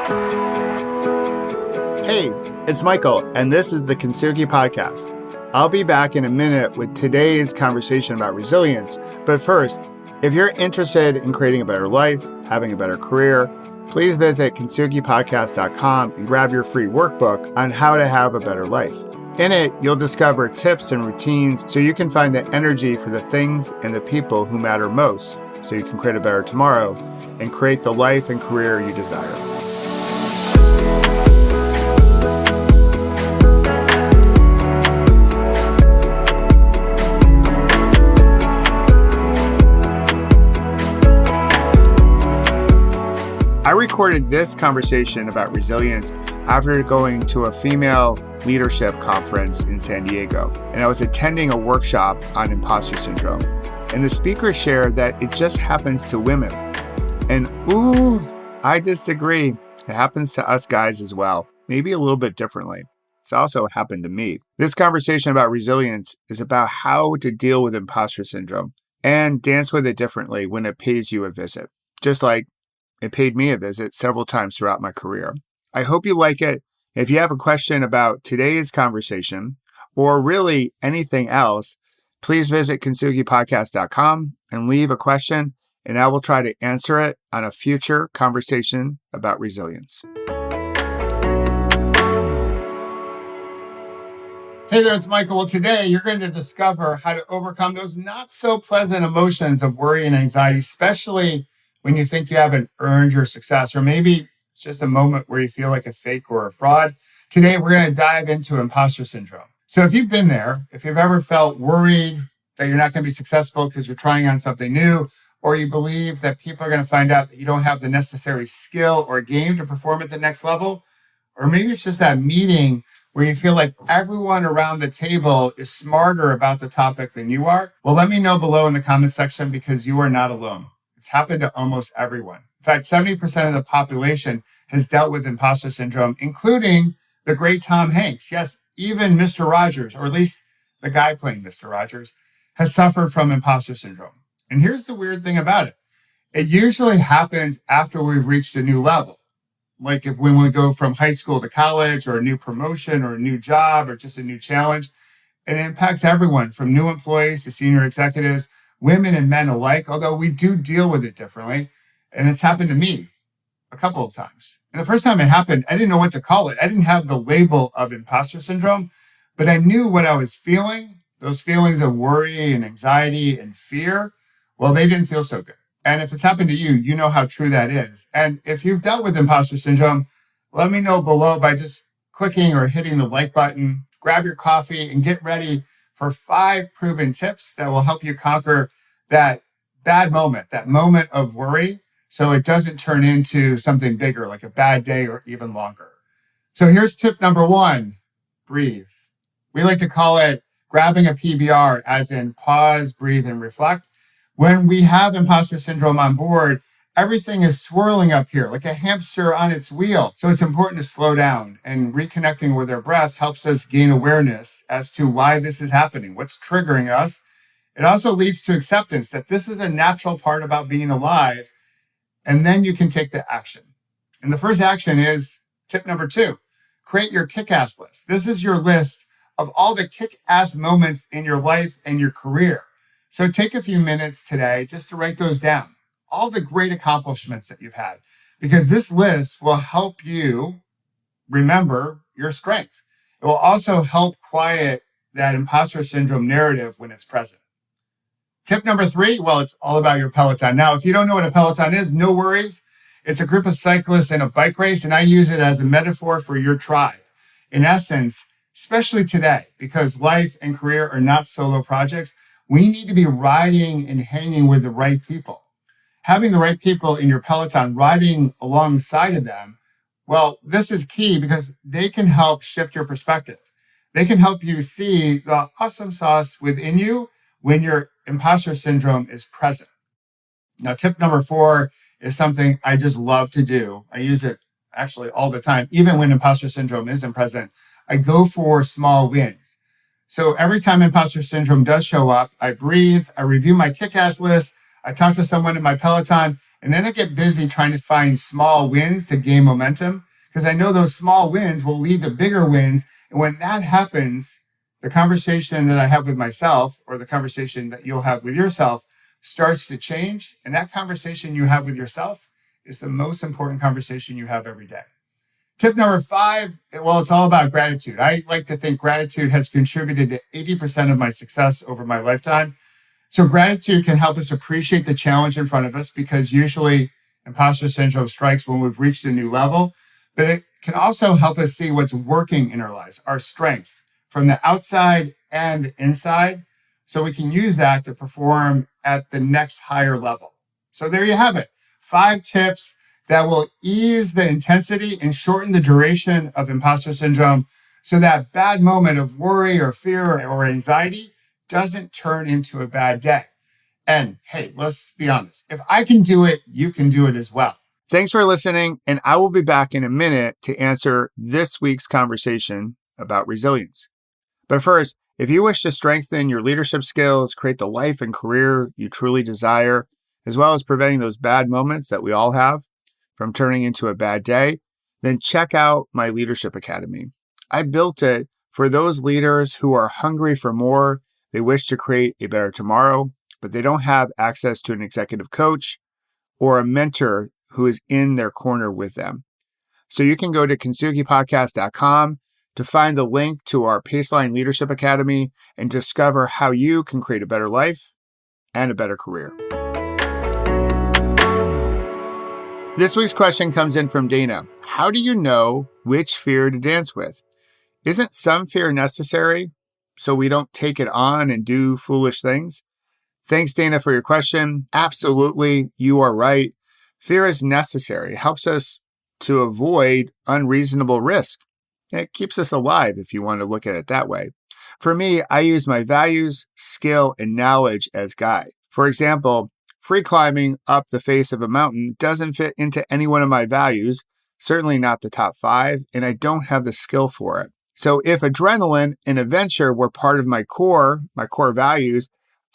Hey, it's Michael, and this is the Kintsugi Podcast. I'll be back in a minute with today's conversation about resilience. But first, if you're interested in creating a better life, having a better career, please visit KintsugiPodcast.com and grab your free workbook on how to have a better life. In it, you'll discover tips and routines so you can find the energy for the things and the people who matter most, so you can create a better tomorrow and create the life and career you desire. I recorded this conversation about resilience after going to a female leadership conference in San Diego, and I was attending a workshop on imposter syndrome. And the speaker shared that it just happens to women. And I disagree. It happens to us guys as well, maybe a little bit differently. It's also happened to me. This conversation about resilience is about how to deal with imposter syndrome and dance with it differently when it pays you a visit, just like it paid me a visit several times throughout my career. I hope you like it. If you have a question about today's conversation or really anything else, please visit KintsugiPodcast.com and leave a question, and I will try to answer it on a future conversation about resilience. Hey there, it's Michael. Well, today you're going to discover how to overcome those not so pleasant emotions of worry and anxiety, especially when you think you haven't earned your success, or maybe it's just a moment where you feel like a fake or a fraud. Today, we're going to dive into imposter syndrome. So if you've been there, if you've ever felt worried that you're not going to be successful because you're trying on something new, or you believe that people are going to find out that you don't have the necessary skill or game to perform at the next level, or maybe it's just that meeting where you feel like everyone around the table is smarter about the topic than you are, well, let me know below in the comment section, because you are not alone. It's happened to almost everyone. In fact, 70% of the population has dealt with imposter syndrome, including the great Tom Hanks. Yes, even Mr. Rogers, or at least the guy playing Mr. Rogers, has suffered from imposter syndrome. And here's the weird thing about it. It usually happens after we've reached a new level. Like when we go from high school to college, or a new promotion, or a new job, or just a new challenge. And it impacts everyone from new employees to senior executives, women and men alike, although we do deal with it differently. And it's happened to me a couple of times. And the first time it happened, I didn't know what to call it. I didn't have the label of imposter syndrome, but I knew what I was feeling. Those feelings of worry and anxiety and fear, well, they didn't feel so good. And if it's happened to you, you know how true that is. And if you've dealt with imposter syndrome, let me know below by just clicking or hitting the like button. Grab your coffee and get ready for 5 proven tips that will help you conquer that bad moment, that moment of worry, so it doesn't turn into something bigger, like a bad day or even longer. So here's tip number 1, breathe. We like to call it grabbing a PBR, as in pause, breathe, and reflect. When we have imposter syndrome on board, everything is swirling up here like a hamster on its wheel. So it's important to slow down, and reconnecting with our breath helps us gain awareness as to why this is happening, what's triggering us. It also leads to acceptance that this is a natural part about being alive, and then you can take the action. And the first action is tip number 2, create your kick-ass list. This is your list of all the kick-ass moments in your life and your career. So take a few minutes today just to write those down, all the great accomplishments that you've had, because this list will help you remember your strengths. It will also help quiet that imposter syndrome narrative when it's present. Tip number 3, well, it's all about your Peloton. Now, if you don't know what a Peloton is, no worries. It's a group of cyclists in a bike race, and I use it as a metaphor for your tribe. In essence, especially today, because life and career are not solo projects, we need to be riding and hanging with the right people. Having the right people in your Peloton riding alongside of them, well, this is key because they can help shift your perspective. They can help you see the awesome sauce within you when your imposter syndrome is present. Now, tip number 4 is something I just love to do. I use it actually all the time. Even when imposter syndrome isn't present, I go for small wins. So every time imposter syndrome does show up, I breathe, I review my kick-ass list, I talk to someone in my Peloton, And then I get busy trying to find small wins to gain momentum because I know those small wins will lead to bigger wins. And when that happens, the conversation that I have with myself or the conversation that you'll have with yourself starts to change. And that conversation you have with yourself is the most important conversation you have every day. Tip number 5, well, it's all about gratitude. I like to think gratitude has contributed to 80% of my success over my lifetime. So gratitude can help us appreciate the challenge in front of us because usually imposter syndrome strikes when we've reached a new level, but it can also help us see what's working in our lives, our strength from the outside and inside, so we can use that to perform at the next higher level. So there you have it. 5 tips that will ease the intensity and shorten the duration of imposter syndrome so that bad moment of worry or fear or anxiety doesn't turn into a bad day. And hey, let's be honest. If I can do it, you can do it as well. Thanks for listening, and I will be back in a minute to answer this week's conversation about resilience. But first, if you wish to strengthen your leadership skills, create the life and career you truly desire, as well as preventing those bad moments that we all have from turning into a bad day, then check out my Leadership Academy. I built it for those leaders who are hungry for more. They wish to create a better tomorrow, but they don't have access to an executive coach or a mentor who is in their corner with them. So you can go to KintsugiPodcast.com to find the link to our Paceline Leadership Academy and discover how you can create a better life and a better career. This week's question comes in from Dana. How do you know which fear to dance with? Isn't some fear necessary so we don't take it on and do foolish things? Thanks, Dana, for your question. Absolutely, you are right. Fear is necessary. It helps us to avoid unreasonable risk. It keeps us alive, if you want to look at it that way. For me, I use my values, skill, and knowledge as guide. For example, free climbing up the face of a mountain doesn't fit into any one of my values, certainly not the top 5, and I don't have the skill for it. So if adrenaline and adventure were part of my core values,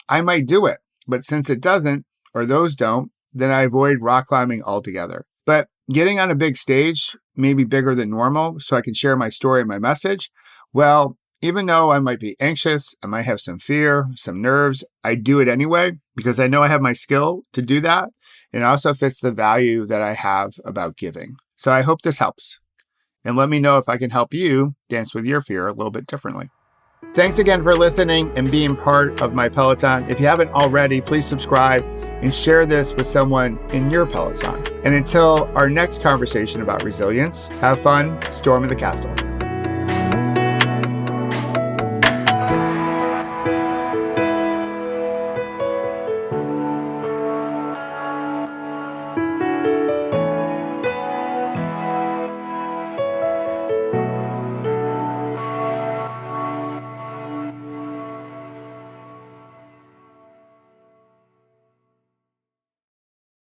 I might do it. But since it doesn't, or those don't, then I avoid rock climbing altogether. But getting on a big stage, maybe bigger than normal, so I can share my story and my message, well, even though I might be anxious, I might have some fear, some nerves, I do it anyway because I know I have my skill to do that. And it also fits the value that I have about giving. So I hope this helps. And let me know if I can help you dance with your fear a little bit differently. Thanks again for listening and being part of my Peloton. If you haven't already, please subscribe and share this with someone in your Peloton. And until our next conversation about resilience, have fun storming the castle.